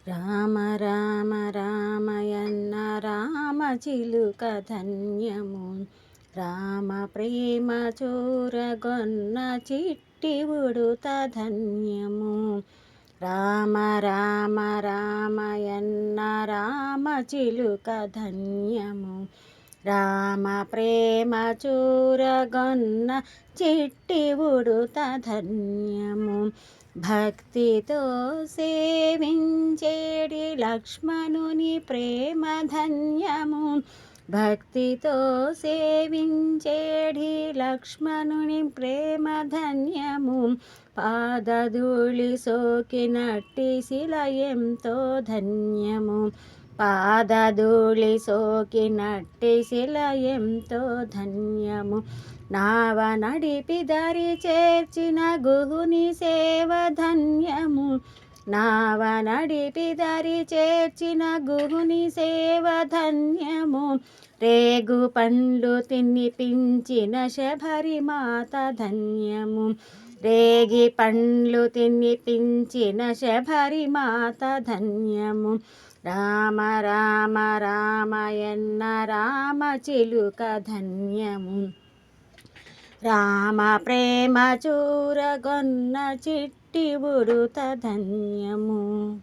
రామ రామ రామయన్న రామ చిలుక ధన్యము. రామ ప్రేమ చూరగొన్న చిట్టి ఉడుత ధన్యము. రామ రామ రామయన్న రామ చిలుక ధన్యము. రామ ప్రేమ చూరగొన్న చిట్టి ఉడుత ధన్యము. భక్తితో సేవించేడి లక్ష్మణుని ప్రేమ ధన్యము. భక్తితో సేవించేడి లక్ష్మణుని ప్రేమ ధన్యము. పాదధూళి సోకినట్టి శిల ఎంతో ధన్యము. పాదధూళి సోకినట్టి శిల ఎంతో ధన్యము. నావ నడిపి దరి చేర్చిన గుహుని సేవ ధన్యము. నావ నడిపి దరి చేర్చిన గుహుని సేవ ధన్యము. రేగు పండ్లు తినిపించిన శబరి మాత ధన్యము. రేగి పండ్లు తినిపించిన శబరి మాత ధన్యము. రామ రామ రామయన్న రామ చిలుక ధన్యము. రామ ప్రేమ చూరగొన్న చిట్టి ఉడుత ధన్యము.